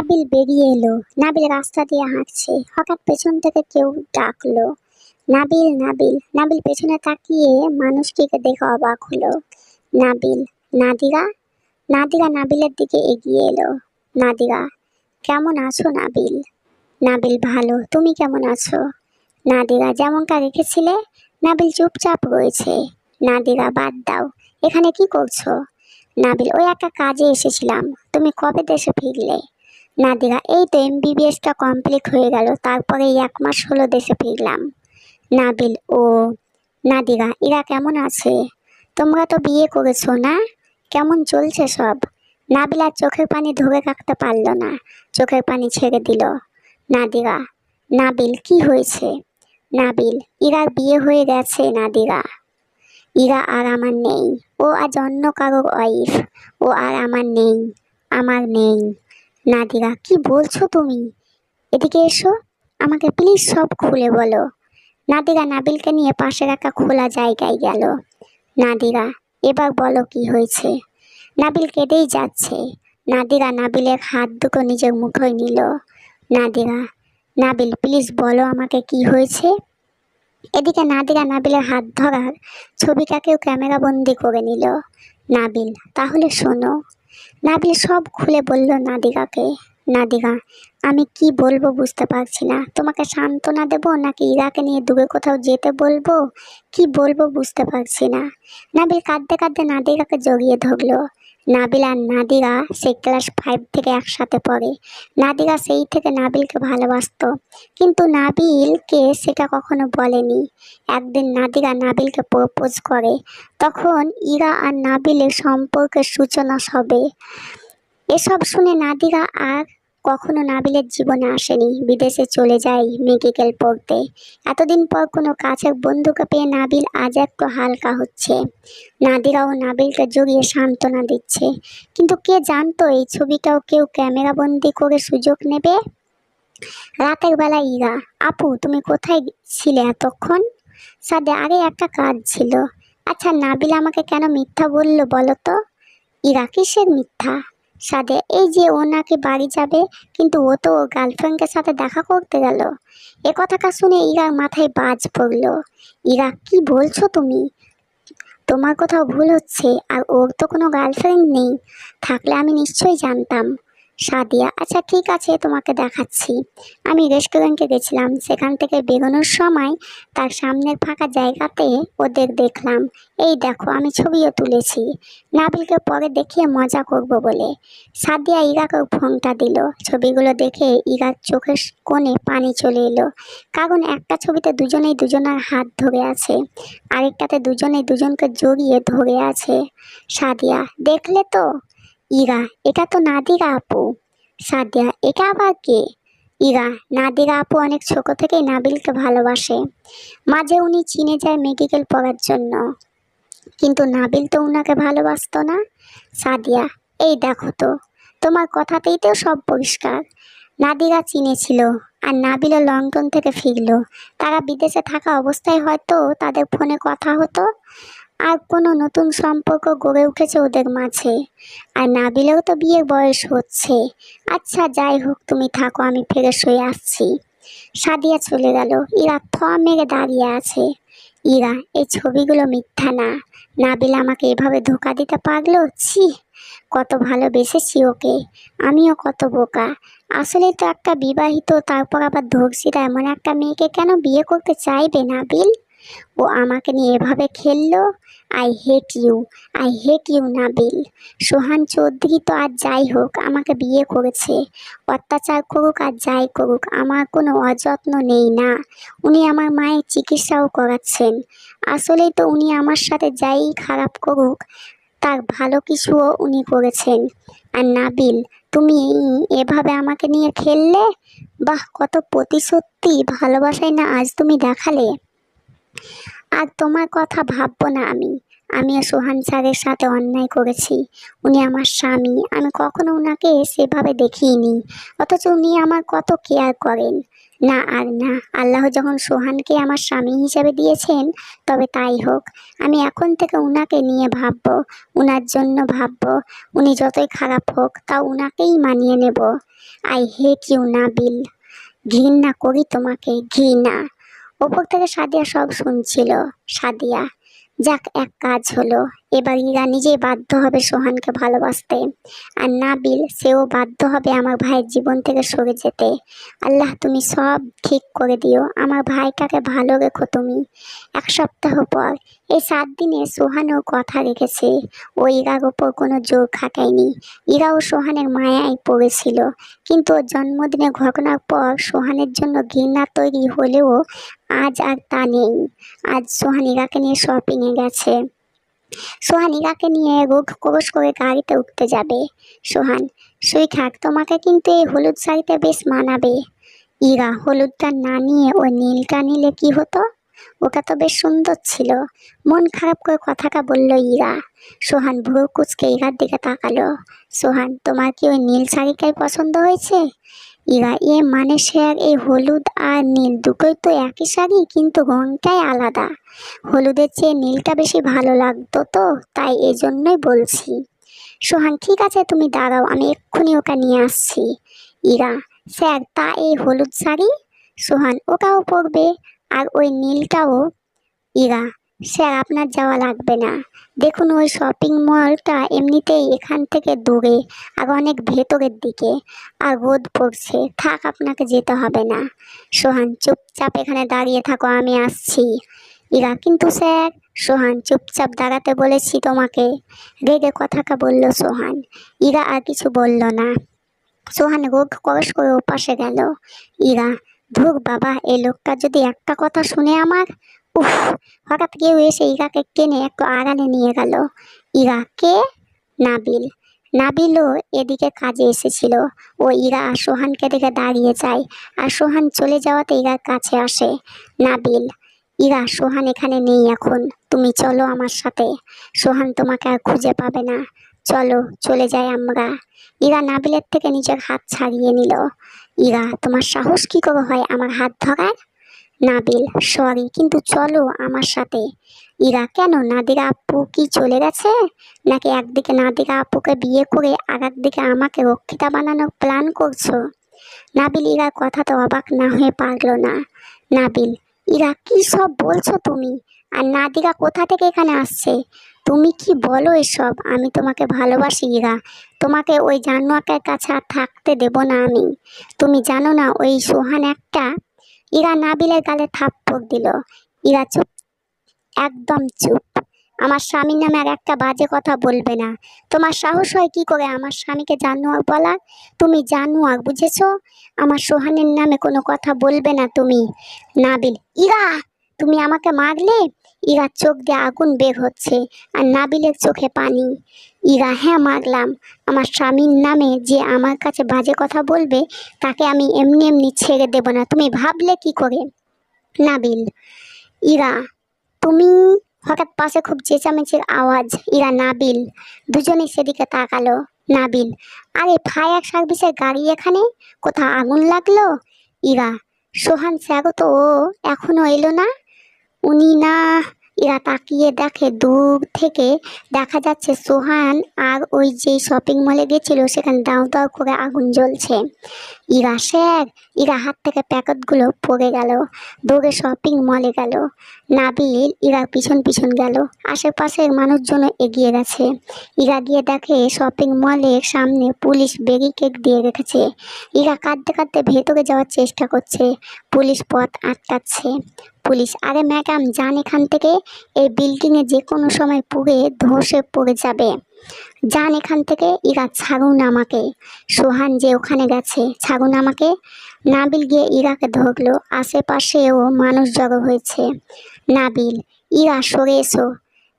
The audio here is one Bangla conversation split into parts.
নাবিল বেরিয়ে এলো। নাবিল রাস্তা দিয়ে হাঁটছে, হঠাৎ পেছন থেকে কেউ ডাকলো, নাবিল নাবিল। নাবিল পেছনে তাকিয়ে মানুষটিকে দেখে অবাক হলো। নাবিল। নাদিরা। নাদিরা নাবিলের দিকে এগিয়ে এলো। নাদিরা, কেমন আছো নাবিল? নাবিল, ভালো, তুমি কেমন আছো? নাদিরা, যেমনটা রেখেছিলে। নাবিল চুপচাপ রয়েছে। নাদিরা, বাদ দাও, এখানে কি করছো? নাবিল, ওই একটা কাজে এসেছিলাম। তুমি কবে দেশে ফিরলে? নাদিরা, এই তো এমবিবিএসটা কমপ্লিট হয়ে গেল, তারপরে এই 1 মাস হলো দেশে ফিরলাম। নাবিল, ও। নাদিরা, এরা কেমন আছে? তোমরা তো বিয়ে করেছো না? কেমন চলছে সব? নাবিল আর চোখের পানি ধরে রাখতে পারল না, চোখের পানি ছেড়ে দিল। নাদিরা। নাবিল, কি হয়েছে? নাবিল, ইরার বিয়ে হয়ে গেছে নাদিরা। ইরা আর আমার নেই, ও আজ অন্য কারোর ওয়াইফ। ও আর আমার নেই, আমার নেই। নাদিরা, কি বলছো তুমি? এদিকে এসো, আমাকে প্লিজ সব খুলে বলো। নাদিরা নাবিলকে নিয়ে পাশের একটা খোলা জায়গায় গেল। নাদিরা, এবার বলো কি হয়েছে? নাবিল কেঁদেই যাচ্ছে। নাদিরা নাবিলের হাত দুটো নিজের মুঠোয় নিল। নাদিরা। নাবিল, প্লিজ বলো আমাকে কি হয়েছে। এদিকে নাদিরা নাবিলের হাত ধরার ছবিটাকেও ক্যামেরা বন্দি করে নিল। নাবিল, তাহলে শোনো। নাবিল সব খুলে বলল নাদিরাকে। নাদিরা, আমি কি বলবো বুঝতে পারছি না, তোমাকে সান্ত্বনা দেবো নাকি ইরাকে নিয়ে দূরে কোথাও যেতে বলবো, কি বলবো বুঝতে পারছি না। নাবিল কাঁদতে কাঁদতে নাদিরাকে জড়িয়ে ধরলো। নাবিল আর নাদিরা সেই ক্লাস 5 থেকে একসাথে পড়ে। নাদিরা সেই থেকে নাবিলকে ভালোবাসতো, কিন্তু নাবিলকে সেটা কখনো বলেনি। একদিন নাদিরা নাবিলকে প্রপোজ করে, তখন ইরা আর নাবিলের সম্পর্কের সূচনা হবে। এসব শুনে নাদিরা আর কখনো নাবিলের জীবনে আসেনি, বিদেশে চলে যায় মেডিকেল পড়তে। এতদিন পর কোনো কাছের বন্ধুকে পেয়ে নাবিল আজ একটু হালকা হচ্ছে। নাদিরাও নাবিলকে জড়িয়ে সান্ত্বনা দিচ্ছে, কিন্তু কে জানতো এই ছবিটাও কেউ ক্যামেরা বন্দি করে সুযোগ নেবে। রাতের বেলা ইরা, আপু তুমি কোথায় ছিলে এতক্ষণ? সাদে, আরে একটা কাজ ছিল। আচ্ছা নাবিল আমাকে কেন মিথ্যা বললো বলো তো? ইরা, কিসের মিথ্যা? সাদে, এই যে ও নাকি বাড়ি যাবে, কিন্তু ও তো ওর গার্লফ্রেন্ডের সাথে দেখা করতে গেল। এ কথাটা শুনে ইরার মাথায় বাজ পড়লো। ইরা, কি বলছো তুমি? তোমার কোথাও ভুল হচ্ছে, আর ওর তো কোনো গার্লফ্রেন্ড নেই, থাকলে আমি নিশ্চয়ই জানতাম। সাদিয়া, আচ্ছা ঠিক আছে, তোমাকে দেখাচ্ছি। আমি রেস্টুরেন্টে গেছিলাম, সেখান থেকে বেরোনোর সময় তার সামনের ফাঁকা জায়গাতে ওদের দেখলাম। এই দেখো, আমি ছবিও তুলেছি, নাবিলকে পরে দেখিয়ে মজা করব বলে। সাদিয়া ইরাকে ফোনটা দিল। ছবিগুলো দেখে ইরার চোখের কোণে পানি চলে এলো, কারণ একটা ছবিতে দুজনেই দুজনের হাত ধরে আছে, আরেকটাতে দুজনেই দুজনকে জড়িয়ে ধরে আছে। সাদিয়া, দেখলে তো? ইরা, এটা তো নাদিরা আপু। সাদিয়া, এটা আবার কে? ইরা, নাদিরা আপু অনেক ছোট থেকেই নাবিলকে ভালোবাসে, মাঝে উনি চীনে যায় মেডিকেল পড়ার জন্য, কিন্তু নাবিল তো উনাকে ভালোবাসতো না। সাদিয়া, এই দেখো তো, তোমার কথাতেই তো সব পরিষ্কার। নাদিরা চীনে ছিল, আর নাবিলও লন্ডন থেকে ফিরলো। তারা বিদেশে থাকা অবস্থায় হয়তো তাদের ফোনে কথা হতো, আর কোনো নতুন সম্পর্ক গড়ে উঠেছে ওদের মাঝে। আর নাবিলেও তো বিয়ের বয়স হচ্ছে। আচ্ছা যাই হোক, তুমি থাকো, আমি ফ্রেশ হয়ে আসছি। সাদিয়া চলে গেল। ইরা থ মেরে দাঁড়িয়ে আছে। ইরা, এই ছবিগুলো মিথ্যা না, নাবিল আমাকে এভাবে ধোঁকা দিতে পারলো? ছি, কত ভালোবেসেছি ওকে, আমিও কত বোকা। আসলে তো একটা বিবাহিত তারপর আবার ধর্ষিতা এমন একটা মেয়েকে কেন বিয়ে করতে চাইবে নাবিল? ও আমাকে নিয়ে এভাবে খেললো। I hate you, I hate you Nabil. Sohan Chowdhury তো আর যাই হোক আমাকে বিয়ে করেছে, অত্যাচার করুক আর যাই করুক, আমার কোনো অযত্ন নেই না। উনি আমার মায়ের চিকিৎসাও করাচ্ছেন। আসলেই তো উনি আমার সাথে যাই খারাপ করুক, তার ভালো কিছুও উনি করেছেন। আর নাবিল, তুমি এভাবে আমাকে নিয়ে খেললে? বাহ, কত প্রতিশ্রুতি ভালোবাসায় না আজ তুমি দেখালে। আর তোমার কথা ভাববো না আমি, আমিও সোহান স্যারের সাথে অন্যায় করেছি। উনি আমার স্বামী, আমি কখনো উনাকে সেভাবে দেখিনি, অথচ উনি আমার কত কেয়ার করেন। না আর না, আল্লাহ যখন সোহানকে আমার স্বামী হিসেবে দিয়েছেন তবে তাই হোক। আমি এখন থেকে উনাকে নিয়ে ভাববো, উনার জন্য ভাববো। উনি যতই খারাপ হোক তাও উনাকেই মানিয়ে নেব। আই হেট ইউ নাবিল, ঘৃণা করি তোমাকে, ঘৃণা। ওপর থেকে সাদিয়া সব শুনছিল। সাদিয়া, যাক এক কাজ হলো, এবার ইরা নিজেই বাধ্য হবে সোহানকে ভালোবাসতে, আর নাবিল সেও বাধ্য হবে আমার ভাইয়ের জীবন থেকে সরে যেতে। আল্লাহ তুমি সব ঠিক করে দিও, আমার ভাইটাকে ভালো রেখো তুমি। 1 সপ্তাহ পর, এই 7 দিনে সোহানও কথা রেখেছে। ও ইরার ওপর কোনো জোর খাটায়নি। ইরাও সোহানের মায়ায় পড়েছিল, কিন্তু ওর জন্মদিনের ঘটনার পর সোহানের জন্য ঘৃণা তৈরি হলেও আজ আর তা নেই। আজ সোহান ইরাকে নিয়ে শপিংয়ে গেছে। সোহান ইরাকে নিয়ে রোগ ক্রোশ করে গাড়িতে উঠতে যাবে। সোহান, সুইখাক তোমাকে কিন্তু এই হলুদ শাড়িতে বেশ মানাবে। ইরা, হলুদটা না নিয়ে ওই নীলটা নিলে কি হতো? ওটা তো বেশ সুন্দর ছিল। মন খারাপ করে কথাটা বলল ইরা। সোহান ভুরু কুঁচকে ইরার দিকে তাকালো। সোহান, তোমার কি ওই নীল শাড়িটাই পছন্দ হয়েছে? ইরা, মানে স্যার, এই হলুদ আর নীল দুটোই তো একই শাড়ি, কিন্তু রংটাই আলাদা। হলুদের চেয়ে নীলটা বেশি ভালো লাগতো, তো তাই এই জন্যই বলছি। সোহান, ঠিক আছে তুমি দাঁড়াও, আমি এক্ষুনি ওটা নিয়ে আসছি। ইরা, স্যার তা এই হলুদ শাড়ি? সোহান, ওটাও পরবে, আর ওই নীলটাও। ইরা, স্যার আপনার যাওয়া লাগবে না। দেখুন ওই শপিং মলটা এমনিতেই এখান থেকে দূরে আর অনেক ভেতরের দিকে, আর রোদ পড়ছে, থাক আপনাকে যেতে হবে না। সোহান, চুপচাপ এখানে দাঁড়িয়ে থাকো, আমি আসছি। ইরা, কিন্তু স্যার। সোহান, চুপচাপ দাঁড়াতে বলেছি তোমাকে। রেগে কথাটা বলল সোহান। ইরা আর কিছু বলল না। সোহান রোগ করস করে ওপাশে গেল। ইরা, ধুর বাবা, এই লোকটা যদি একটা কথা শুনে আমার। উফ, হঠাৎ কেউ এসে ইরাকে টেনে একটু আড়ালে নিয়ে গেল। ইরা, কে? নাবিল। নাবিলও এদিকে কাজে এসেছিল। ও ইরা আর সোহানকে দেখে দাঁড়িয়ে যায়, আর সোহান চলে যাওয়াতে ইরার কাছে আসে। নাবিল, ইরা, সোহান এখানে নেই এখন, তুমি চলো আমার সাথে। সোহান তোমাকে আর খুঁজে পাবে না, চলো চলে যাই আমরা। ইরা নাবিলের থেকে নিজের হাত ছাড়িয়ে নিল। ইরা, তোমার সাহস কি করে হয় আমার হাত ধরার? নাবিল, সরি, কিন্তু চলো আমার সাথে। ইরা, কেন, নাদিরা আপু কি চলে গেছে? নাকি একদিকে নাদিরা আপুকে বিয়ে করে আর একদিকে আমাকে রক্ষিতা বানানোর প্ল্যান করছো? নাবিল ইরার কথাতে অবাক না হয়ে পারল না। নাবিল, ইরা কি সব বলছো তুমি? আর নাদিরা কোথা থেকে এখানে আসছে? তুমি কি বলো এসব? আমি তোমাকে ভালোবাসি ইরা, তোমাকে ওই জানোয়ারের কাছে আর থাকতে দেব না আমি। তুমি জানো না ওই সোহান একটা। ইরা নাবিলের গালে থাপ্পড় দিল। ইরা, চুপ, একদম চুপ। আমার স্বামীর নামে আর একটা বাজে কথা বলবে না। তোমার সাহস হয় কি করে আমার স্বামীকে জানোয়ার বলার? তুমি জানোয়ার, বুঝেছো? আমার সোহানের নামে কোনো কথা বলবে না তুমি। নাবিল, ইরা, তুমি আমাকে মারলে? ইরার চোখ দিয়ে আগুন বের হচ্ছে, আর নাবিলের চোখে পানি। ইরা, হ্যাঁ মারলাম। আমার স্বামীর নামে যে আমার কাছে বাজে কথা বলবে তাকে আমি এমনি এমনি ছেড়ে দেব না, তুমি ভাবলে কি করে? নাবিল, ইরা, তুমি। হঠাৎ পাশে খুব চেঁচামেচির আওয়াজ। ইরা, নাবিল, দুজনেই সেদিকে তাকালো। নাবিল, আরে ফায়ার সার্ভিসের গাড়ি এখানে, কোথাও আগুন লাগলো? ইরা, সোহান স্যার তো ও এখনো এলো না। উনি না। এরা তাকিয়ে দেখে দূর থেকে দেখা যাচ্ছে সোহান আর ওই যে শপিং মলে গেছিল সেখানে দাউ দাউ করে আগুন জ্বলছে। ইরা, স্যার। ইরা হাত থেকে প্যাকেটগুলো পড়ে গেল, দৌড়ে শপিং মলে গেল। নাবিল ইরার পিছন পিছন গেল। আশেপাশের মানুষজন এগিয়ে গেছে। ইরা গিয়ে দেখে শপিং মলের সামনে পুলিশ ব্যারিকেড দিয়ে রেখেছে। ইরা কাঁদতে কাঁদতে ভেতরে যাওয়ার চেষ্টা করছে, পুলিশ পথ আটকাচ্ছে। পুলিশ, আরে ম্যাডাম যান এখান থেকে, এই বিল্ডিংয়ে যে কোনো সময় পুড়ে ধসে পড়ে যাবে, যান এখান থেকে। ইরা, ছাড়ুন আমাকে। সোহান যে ওখানে গেছে, ছাড়ুন আমাকে। নাবিল গিয়ে ইরাকে ধরলো। আশেপাশেও মানুষ জড়ো হয়েছে। নাবিল, ইরা সরে এসো,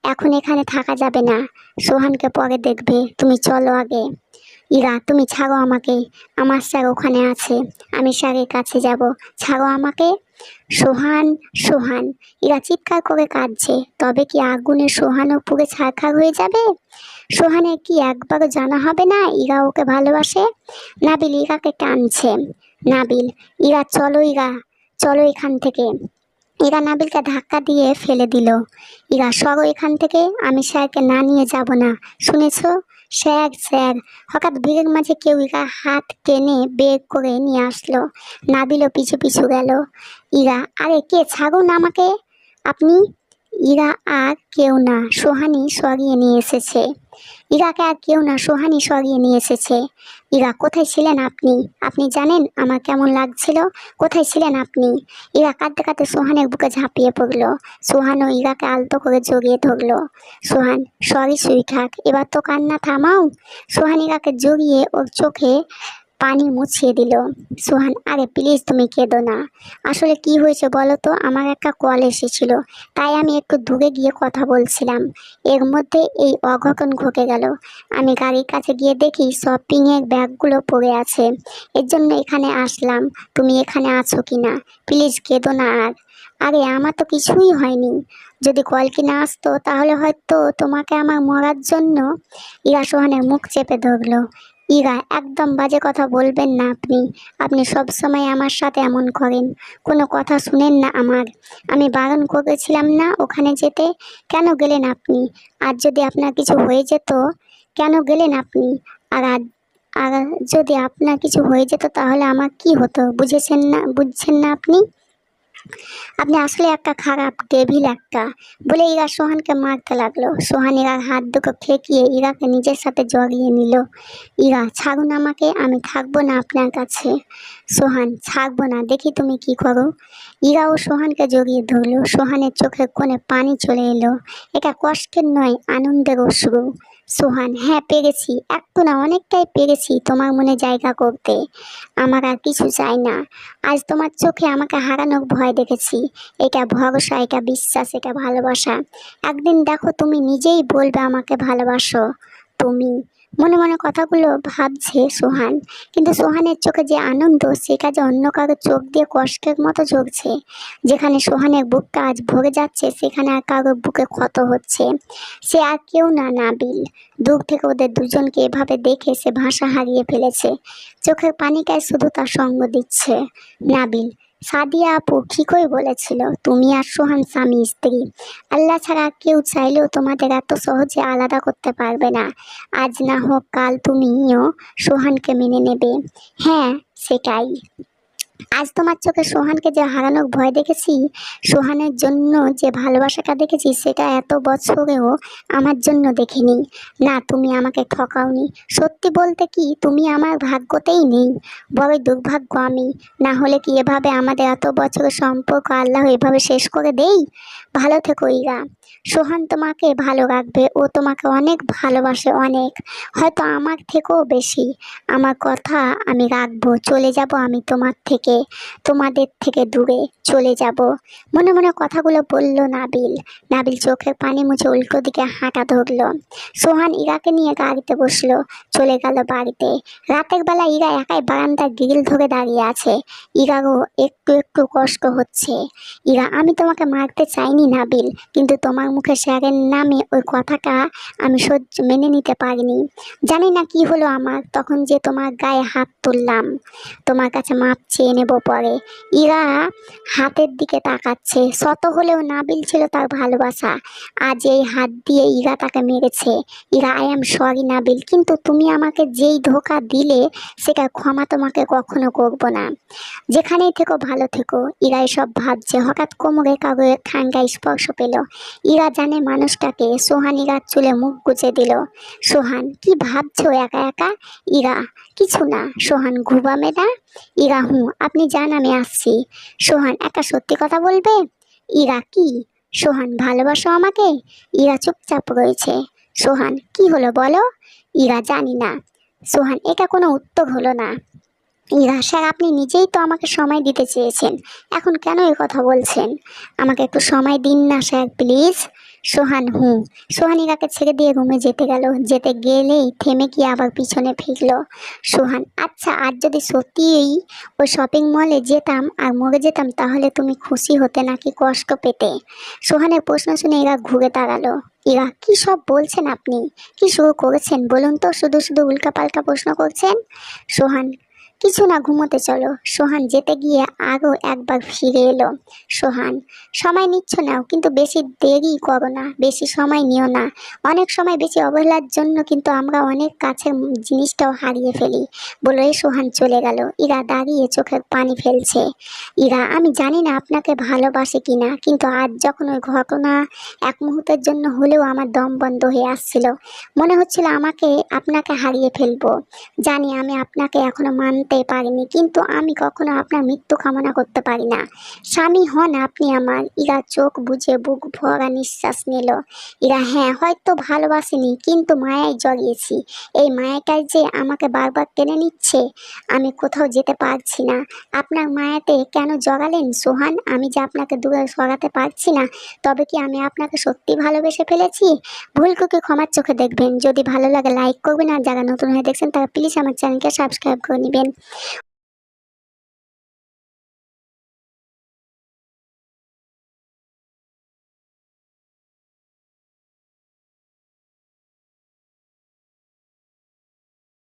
এখন এখানে থাকা যাবে না, সোহানকে পরে দেখবে, তুমি চলো আগে। ইরা তুমি ছাড়ো আমাকে, আমার স্যার ওখানে আছে, আমি স্যারের কাছে যাব, ছাড়ো আমাকে। সোহান, সোহান। ইরা চিৎকার করে কাঁদছে। তবে কি আগুনে সোহানও পুড়ে ছারখার হয়ে যাবে? সোহানের কি একবারও জানা হবে না ইরা ওকে ভালোবাসে? নাবিল ইরাকে টানছে। নাবিল, ইরা চলো, ইরা চলো এখান থেকে। ইরা নাবিলকে ধাক্কা দিয়ে ফেলে দিল। ইরা সরো এখান থেকে, আমি স্যারকে না নিয়ে যাব না, শুনেছো? Sir, sir. হঠাৎ ভিড়ের মাঝে কেউ ইরা হাত টেনে বের করে নিয়ে আসলো। নাবিলও পিছু পিছু গেল। ইরা, আরে কে, ছাড়ুন আমাকে আপনি। ইরা আর কেউ না, সোহানি সরিয়ে নিয়ে এসেছে। ইরাকে আর কেউ না, সোহানি সরিয়ে নিয়ে এসেছে। ইরা, কোথায় ছিলেন আপনি? আপনি জানেন আমার কেমন লাগছিল? কোথায় ছিলেন আপনি? ইরা কাঁদতে কাঁদতে সোহানের বুকে ঝাঁপিয়ে পড়লো। সোহানও ইরাকে আলতো করে জড়িয়ে ধরলো। সোহান, সরি সুইটহার্ট, এবার তো কান্না থামাও। সোহান ইরাকে জড়িয়ে ওর চোখে পানি মুছিয়ে দিল। সোহান, আরে প্লিজ তুমি কেঁদো না। আসলে কি হয়েছে বলো তো, আমার একটা কল এসেছিল, তাই আমি একটু দূরে গিয়ে কথা বলছিলাম। এর মধ্যে এই অঘটন ঘটে গেল। আমি গাড়ির কাছে গিয়ে দেখি শপিংয়ের ব্যাগগুলো পড়ে আছে, এর জন্য এখানে আসলাম। তুমি এখানে আছো কি না? প্লিজ কেঁদো না আর। আরে আমার তো কিছুই হয়নি। যদি কলকি না আসতো তাহলে হয়তো তোমাকে আমার মরার জন্য। ইরা সোহানের মুখ চেপে ধরলো। ইরা, একদম বাজে কথা বলবেন না আপনি। আপনি সব সময় আমার সাথে এমন করেন, কোনো কথা শুনেন না আমার। আমি বারণ করেছিলাম না ওখানে যেতে? কেন গেলেন আপনি? আর যদি আপনার কিছু হয়ে যেত? কেন গেলেন আপনি? আর আর যদি আপনার কিছু হয়ে যেত তাহলে আমার কি হতো? বুঝেছেন না, বুঝছেন না আপনি? আপনি আসলে একটা খারাপ ডেভিল একটা। বলে ইরা সোহানকে মারতে লাগলো। সোহান ইরার হাত দুটো ঠেকিয়ে ইরাকে নিজের সাথে জড়িয়ে নিল। ইরা, ছাড়ুন আমাকে, আমি থাকবো না আপনার কাছে। সোহান, ছাড়বো না, দেখি তুমি কি করো। ইরাও সোহানকে জড়িয়ে ধরলো। সোহানের চোখের কোণে পানি চলে এলো। এটা কষ্টের নয়, আনন্দের অশ্রু। সোহান, হ্যাঁ পেরেছি, একটু না অনেকটাই পেরেছি তোমার মনে জায়গা করতে। আমার আর কিছু চাই না। আজ তোমার চোখে আমাকে হারানোর ভয় দেখেছি। এটা ভরসা, এটা বিশ্বাস, এটা ভালোবাসা। একদিন দেখো তুমি নিজেই বলবে আমাকে ভালোবাসো। তুমি মনে মনে কথাগুলো ভাবছে সোহান, কিন্তু সোহানের চোখে যে আনন্দ, সেটা যে অন্য কারো চোখ দিয়ে কষ্টের মতো ঝরছে। যেখানে সোহানের বুকটা আজ ভরে যাচ্ছে, সেখানে আর কারোর বুকে ক্ষত হচ্ছে। সে আর কেউ না, নাবিল। দূর থেকে ওদের দুজনকে এভাবে দেখে সে ভাষা হারিয়ে ফেলেছে। চোখের পানিটাই শুধু তার সঙ্গ দিচ্ছে। নাবিল, সাদিয়া আপু ঠিকই বলেছিল, তুমি আর সোহান স্বামী স্ত্রী। আল্লাহ ছাড়া কেউ চাইলেও তোমাদের এত সহজে আলাদা করতে পারবে না। আজ না হোক কাল তুমিও সোহানকে মেনে নেবে। হ্যাঁ, সেটাই। আজ তোমার চোখে সোহানকে যে হারানোর ভয় দেখেছি, সোহানের জন্য যে ভালোবাসাটা দেখেছি, সেটা এত বছরেও আমার জন্য দেখিনি। না, তুমি আমাকে ঠকাওনি। সত্যি বলতে কি, তুমি আমার ভাগ্যতেই নেই। বড়ই দুর্ভাগ্য আমি। না হলে কি এভাবে আমাদের এত বছরের সম্পর্ক আল্লাহ এভাবে শেষ করে দেই? ভালো থেকো ইরা। সোহান তোমাকে ভালো রাখবে, ও তোমাকে অনেক ভালোবাসে, অনেক, হয়তো আমার থেকেও বেশি। আমার কথা আমি রাখবো। চলে যাব আমি তোমার থেকে, তোমাদের থেকে দূরে চলে যাব। মনে মনে কথাগুলো বলল নাবিল। নাবিল চোখের পানি মুছে উল্টো দিকে হাঁটা ধরলো। সোহান ইরাকে নিয়ে গাড়িতে বসলো, চলে গেল বাড়িতে। রাতের বেলা ইরা একাই বারান্দার গ্রিল ধরে দাঁড়িয়ে আছে। ইরারও একটু একটু কষ্ট হচ্ছে। ইরা, আমি তোমাকে মারতে চাইনি নাবিল, কিন্তু তোমার মুখে স্যারের নামে ওই কথাটা আমি সহ্য মেনে নিতে পারিনি। জানি না কি হলো আমার, তখন যে তোমার গায়ে হাত তুললাম। তোমার কাছে মাপ চেয়ে নেব পরে। ইরা হাতের দিকে তাকাচ্ছে। শত হলেও নাবিল ছিল তার ভালোবাসা। আজ এই হাত দিয়ে ইরা তাকে মেরেছে। Ira, I am sorry Nabil, কিন্তু তুমি আমাকে যেই ধোঁকা দিলে, সেটা ক্ষমা তোমাকে কখনো করব না। যেখানেই থেকো ভালো থেকো। ইরা এসব ভাবছে, হঠাৎ কোমরে কারো ঠান্ডা স্পর্শ পেল। ইরা জানে মানুষটাকে। সোহান ইরার চুলে মুখ গুজে দিল। সোহান, কি ভাবছো একা একা? ইরা, কিছু না। সোহান, ঘুমাবে না? ইরা, হুঁ, আপনি যান, আমি আসছি। সোহান, একটা সত্যি কথা বলবে? ইরা, কি? সোহান, ভালোবাসো আমাকে? ইরা চুপচাপ রয়েছে। সোহান, কি হলো বলো? ইরা, জানি না। সোহান, এটা কোনো উত্তর হলো না। ইরা, স্যার আপনি নিজেই তো আমাকে সময় দিতে চেয়েছেন, এখন কেন এই কথা বলছেন? আমাকে একটু সময় দিন না স্যার, প্লিজ। সোহান হুঁ। সোহান ইরাকে ছেড়ে দিয়ে রুমে যেতে গেল, যেতে গেলেই থেমে গিয়ে আবার পিছনে ফিরল। সোহান, আচ্ছা আজ যদি সত্যিই ওই শপিং মলে যেতাম আর মরে যেতাম তাহলে তুমি খুশি হতে নাকি কষ্ট পেতে? সোহানের প্রশ্ন শুনে ইরা ঘুরে দাঁড়ালো। ইরা, কি সব বলছেন আপনি? কি শুরু করেছেন বলুন তো, শুধু শুধু উল্টাপাল্টা প্রশ্ন করছেন। সোহান, কিছু না, ঘুমোতে চলো। সোহান যেতে গিয়ে আরও একবার ফিরে এলো। সোহান, সময় নিচ্ছ নাও, কিন্তু বেশি দেরি করো না, বেশি সময় নিও না। অনেক সময় বেশি অবহেলার জন্য কিন্তু আমরা অনেক কাছের জিনিসটাও হারিয়ে ফেলি। বলে সোহান চলে গেল। ইরা দাঁড়িয়ে চোখের পানি ফেলছে। ইরা, আমি জানি না আপনাকে ভালোবাসে কিনা, কিন্তু আজ যখন ওই ঘটনা এক মুহূর্তের জন্য হলেও আমার দম বন্ধ হয়ে আসছিল। মনে হচ্ছিল আপনাকে হারিয়ে ফেলবো। জানি আমি আপনাকে এখনো মানতে পারিনি, কিন্তু আমি কখনো আপনার মৃত্যু কামনা করতে পারি না। স্বামী হন আপনি আমার। ইরা চোখ বুজে বুক ভরা নিঃশ্বাস নিল। ইরা, হ্যাঁ হয়তো ভালোবাসিনি, কিন্তু মায়ায় জড়িয়েছি। এই মায়াটাই যে আমাকে বারবার টেনে নিচ্ছে। আমি কোথাও যেতে পারছি না। আপনার মায়াতে কেন জড়ালেন সোহান? আমি যে আপনাকে দূরে সরাতে পারছি না, তবে কি আমি আপনাকে সত্যি ভালোবেসে ফেলেছি? ভুলকে ক্ষমার চোখে দেখবেন। যদি ভালো লাগে লাইক করবেন, আর যারা নতুন হয়ে দেখছেন তারা প্লিজ আমার চ্যানেলকে সাবস্ক্রাইব করে নেবেন।